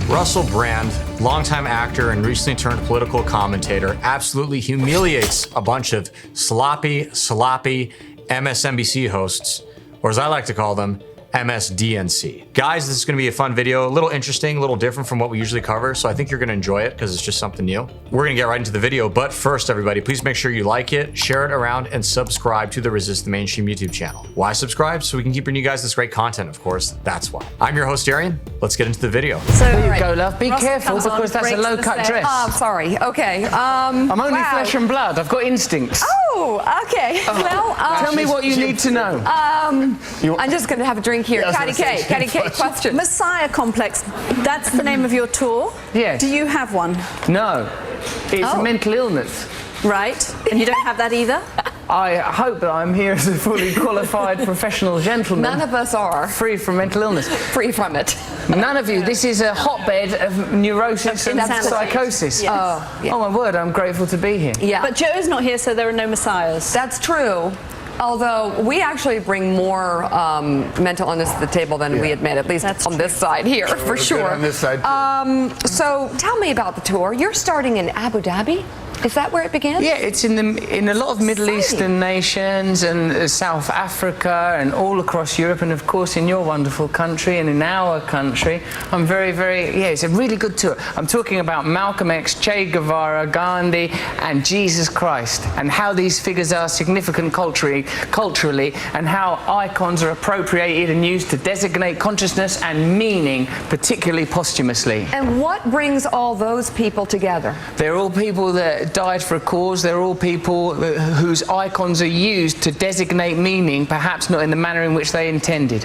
Russell Brand, longtime actor and recently turned political commentator, absolutely humiliates a bunch of sloppy MSNBC hosts, or as I like to call them, MSDNC. Guys, this is gonna be a fun video, a little interesting, a little different from what we usually cover, so I think you're gonna enjoy it because it's just something new. We're gonna get right into the video, but first, everybody, please make sure you like it, share it around, and subscribe to the Resist the Mainstream YouTube channel. Why subscribe? So we can keep bringing you guys this great content, of course. That's why. I'm your host, Darian. Let's get into the video. So there you go, love. Be careful because that's a low-cut dress. Oh, sorry. Okay. I'm only flesh and blood. I've got instincts. Oh, okay. Well, tell me what you need to know. I'm just going to have a drink here. Patty K, question. Messiah complex. That's the name of your tour? Yes. Do you have one? No. It's a mental illness. Right. And you don't have that either? I hope that I'm here as a fully qualified professional gentleman. None of us are. Free from mental illness. Free from it. None of you. This is a hotbed of neurosis and psychosis. Yes. Oh my word, I'm grateful to be here. Yeah. But Joe's not here, so there are no messiahs. That's true. Although we actually bring more mental illness to the table than we admit, at least on this side here, for sure. On this side. So tell me about the tour. You're starting in Abu Dhabi? Is that where it began? Yeah, it's in a lot of Middle Eastern nations and South Africa and all across Europe, and of course in your wonderful country and in our country. I'm very, it's a really good tour. I'm talking about Malcolm X, Che Guevara, Gandhi, and Jesus Christ, and how these figures are significant culturally, and how icons are appropriated and used to designate consciousness and meaning, particularly posthumously. And what brings all those people together? They're all people that died for a cause. They're all people whose icons are used to designate meaning, perhaps not in the manner in which they intended.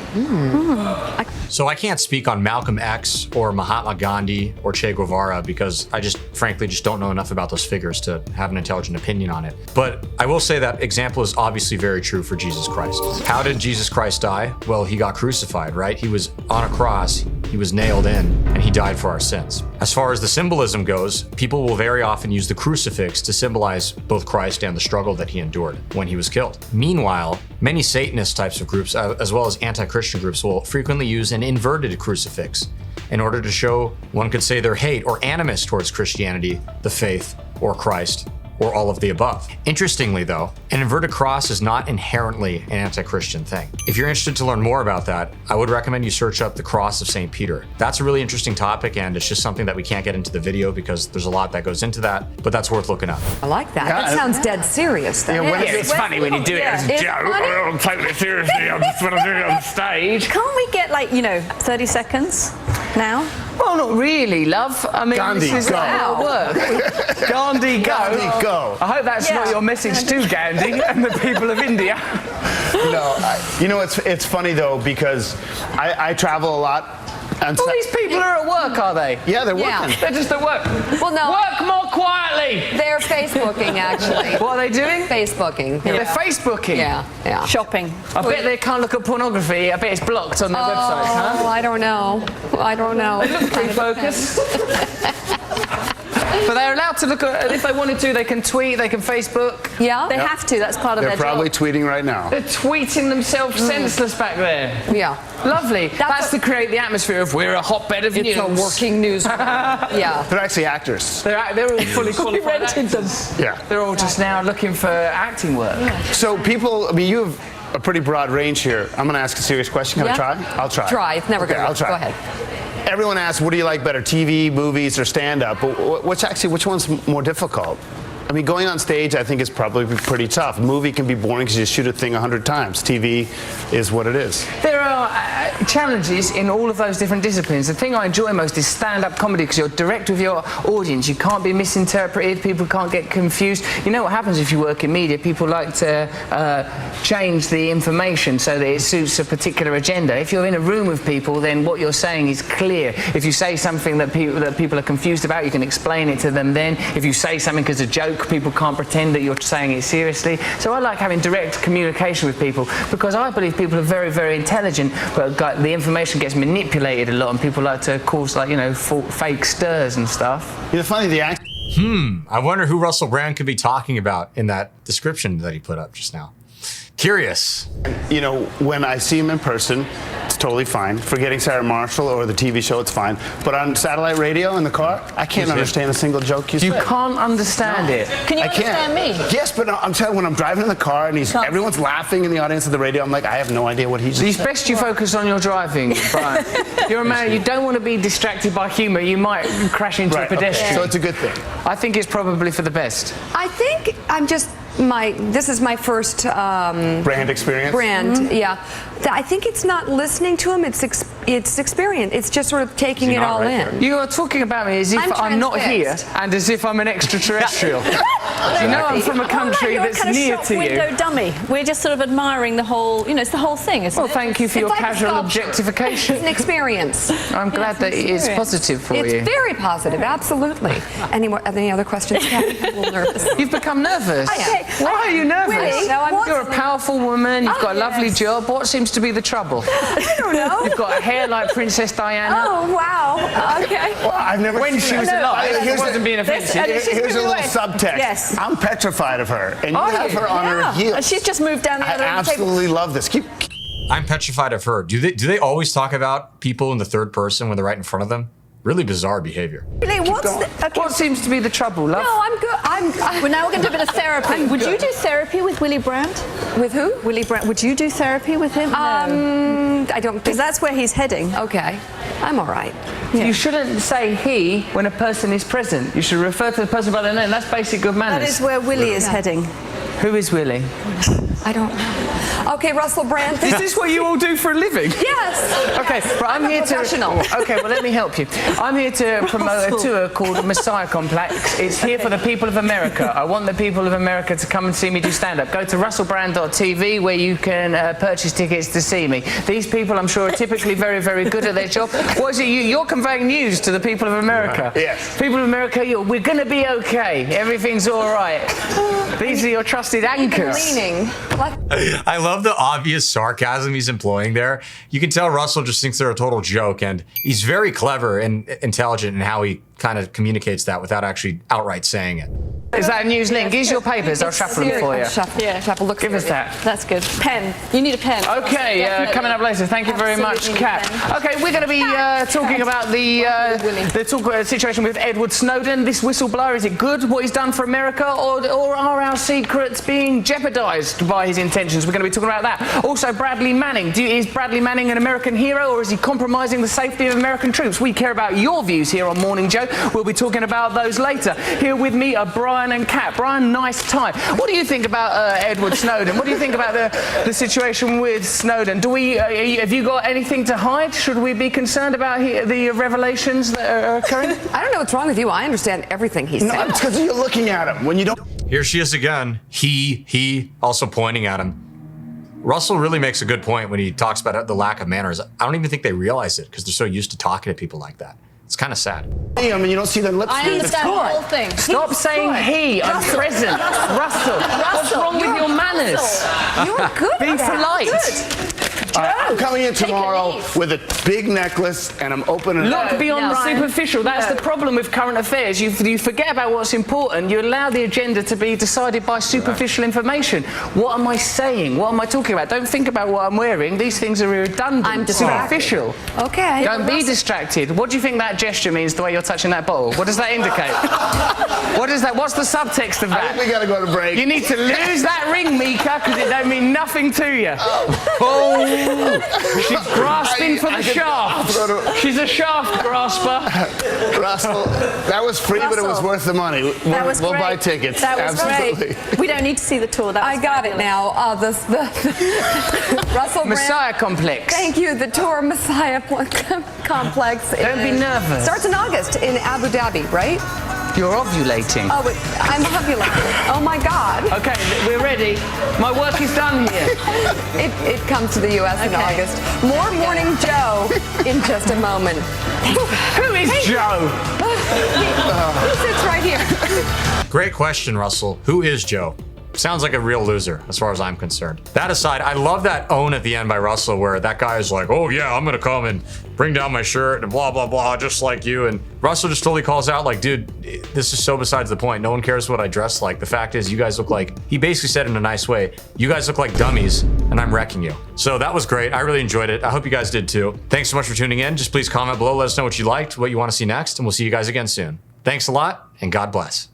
So I can't speak on Malcolm X or Mahatma Gandhi or Che Guevara because I frankly don't know enough about those figures to have an intelligent opinion on it. But I will say that example is obviously very true for Jesus Christ. How did Jesus Christ die? Well, he got crucified, right? He was on a cross, he was nailed in, and he died for our sins. As far as the symbolism goes, people will very often use the crucifix to symbolize both Christ and the struggle that he endured when he was killed. Meanwhile, many Satanist types of groups, as well as anti-Christian groups, will frequently use an inverted crucifix in order to show, one could say, their hate or animus towards Christianity, the faith, or Christ, or all of the above. Interestingly though, an inverted cross is not inherently an anti-Christian thing. If you're interested to learn more about that, I would recommend you search up the cross of St. Peter. That's a really interesting topic, and it's just something that we can't get into the video because there's a lot that goes into that, but that's worth looking up. I like that. That sounds dead serious though. Yeah, it's funny when you do it as a joke. I don't take it seriously. I just want to do it on stage. Can't we get 30 seconds now? Well, not really, love. I mean, Gandhi, this is go. our work. Gandhi, go. Gandhi, go. I hope that's not your message to Gandhi and the people of India. No, it's funny though because I travel a lot. And All these people are at work, are they? Yeah, they're working. Yeah. They're just at work. Well, no. Work more quietly. They're Facebooking, actually. What are they doing? Facebooking. They're Facebooking. Yeah. Shopping. I bet they can't look at pornography. I bet it's blocked on their websites, huh? Oh, I don't know. They look pretty focused. But they're allowed to look at, if they wanted to, they can tweet, they can Facebook. Yeah? They have to. That's part of They're their probably job. tweeting right now. They're tweeting themselves senseless back there. Yeah. Lovely. That's to create the atmosphere of we're a hotbed of news. It's a working news. Yeah. They're actually actors. They're all fully qualified actors. Yeah. They're all just now looking for acting work. So people, you have a pretty broad range here. I'm going to ask a serious question. Can I try? I'll try. Try. It's never going to work. I'll try. Go ahead. Everyone asks, what do you like better, TV, movies, or stand-up? But which one's more difficult? I mean, going on stage, I think, is probably pretty tough. A movie can be boring because you shoot a thing 100 times. TV is what it is. There are challenges in all of those different disciplines. The thing I enjoy most is stand-up comedy because you're direct with your audience. You can't be misinterpreted. People can't get confused. You know what happens if you work in media? People like to change the information so that it suits a particular agenda. If you're in a room with people, then what you're saying is clear. If you say something that people are confused about, you can explain it to them then. If you say something as a joke, people can't pretend that you're saying it seriously. So I like having direct communication with people because I believe people are very, very intelligent, but the information gets manipulated a lot and people like to cause fake stirs and stuff. You know, funny, the act. I wonder who Russell Brand could be talking about in that description that he put up just now. Curious. You know, when I see him in person, it's totally fine. Forgetting Sarah Marshall or the TV show, it's fine. But on satellite radio in the car, I can't understand a single joke you say. You can't understand it. Can you I can't. understand me? Yes, but I'm telling you, when I'm driving in the car and everyone's laughing in the audience of the radio, I'm like, I have no idea what he's It's saying. best you focus on your driving, Brian. You're a man, you don't want to be distracted by humour. You might crash into a pedestrian. Okay. So it's a good thing. I think it's probably for the best. I think I'm just this is my first Brand experience? brand, yeah. I think it's not listening to him, it's experience. It's just sort of taking it not all right in. You are talking about me as if I'm not here transfixed. and as if I'm an extraterrestrial. You know I'm from a country You're a that's kind of near shop to window you. dummy. We're just sort of admiring the whole, it's the whole thing, isn't Well, it? thank you for your It's like a casual sculpture. objectification. It's an experience. I'm glad that it is positive for It's you. very positive, absolutely. Any other questions? I'm a little nervous. You've become nervous. I am. Why are you nervous? Willie, You're a powerful woman. You've got a lovely yes. job. What seems to be the trouble? I don't know. You've got a hair like Princess Diana. Oh, wow. Okay. Well, I've never When seen she was that. alive, Here's it wasn't being offensive. Here's a little subtext. Yes. I'm petrified of her, and you Are have you? her on her heels. And she's just moved down the I other end of the table. absolutely love this. I'm petrified of her. Do they always talk about people in the third person when they're right in front of them? Really bizarre behavior. Really, What seems to be the trouble, love? No, I'm good. Well, now we're going to do a bit of therapy. Would you do therapy with Willie Brandt? With who? Willie Brandt. Would you do therapy with him? I don't Because think. that's where he's heading. Okay. I'm all right. You shouldn't say he when a person is present. You should refer to the person by their name. That's basic good That manners. is where Willie is heading. Who is Willie? I don't know. Okay, Russell Brand. Is this what you all do for a living? Yes. Okay, but I'm here to. professional. Okay, well let me help you. I'm here to promote a tour called Messiah Complex. It's here for the people of America. I want the people of America to come and see me do stand-up. Go to russellbrand.tv where you can purchase tickets to see me. These people, I'm sure, are typically very, very good at their job. What is it? You're conveying news to the people of America. Yes. People of America, we're going to be okay. Everything's all right. These are your trusted anchors. Leaning. I love the obvious sarcasm he's employing there. You can tell Russell just thinks they're a total joke, and he's very clever and intelligent in how he kind of communicates that without actually outright saying it. Is that a news link? Here's your papers. I'll shuffle them for you. Shuffle. Look. Give us that. That's good. Pen. You need a pen. Okay, Definitely. coming up later. Thank you very much, Absolutely Kat. need a pen. Okay, we're going to be talking about the situation with Edward Snowden. This whistleblower, is it good what he's done for America, or are our secrets being jeopardised by his intentions? We're going to be talking about that. Also, Bradley Manning. Is Bradley Manning an American hero, or is he compromising the safety of American troops? We care about your views here on Morning Joe. We'll be talking about those later. Here with me are Brian and Kat. Brian, nice tie. What do you think about Edward Snowden? What do you think about the situation with Snowden? Have you got anything to hide? Should we be concerned about the revelations that are occurring? I don't know what's wrong with you. I understand everything he said. No, it's because you're looking at him. When you don't. Here she is again. He, also pointing at him. Russell really makes a good point when he talks about the lack of manners. I don't even think they realize it because they're so used to talking to people like that. It's kind of sad. I mean, you don't see their lips. I move. understand the whole thing. Stop saying he. I'm present. Russell. What's wrong with your manners? You're good. Be at that. polite. I'm coming in Take a tomorrow leave. with a big necklace, and I'm opening it Look up. beyond the Brian. superficial. That's the problem with current affairs. You forget about what's important. You allow the agenda to be decided by superficial information. What am I saying? What am I talking about? Don't think about what I'm wearing. These things are redundant. I'm distracted. superficial. Okay. Don't be distracted. What do you think that gesture means, the way you're touching that bottle? What does that indicate? What is that? What's the subtext of I think that? we gotta go to break. You need to lose that ring, Mika, because it don't mean nothing to you. Oh, she's grasping for the shaft. She's a shaft grasper. Russell, that was free, but it was Russell. worth the money. That was We'll great. buy tickets. That was Absolutely. great. We don't need to see the tour. That was I got it fabulous. now. Russell Brand. Messiah Complex. Thank you. The tour Messiah Complex. Don't be nervous. Starts in August in Abu Dhabi, right? You're ovulating. Oh, wait, I'm ovulating. Oh my God. Okay, we're ready. My work is done here. It comes to the U.S. in Okay. August. More Morning Joe in just a moment. Who is Joe? He sits right here. Great question, Russell. Who is Joe? Sounds like a real loser, as far as I'm concerned. That aside, I love that own at the end by Russell, where that guy is like, oh yeah, I'm gonna come and bring down my shirt and blah, blah, blah, just like you. And Russell just totally calls out like, dude, this is so besides the point. No one cares what I dress like. The fact is, you guys look like, he basically said in a nice way, you guys look like dummies and I'm wrecking you. So that was great. I really enjoyed it. I hope you guys did too. Thanks so much for tuning in. Just please comment below. Let us know what you liked, what you want to see next, and we'll see you guys again soon. Thanks a lot, and God bless.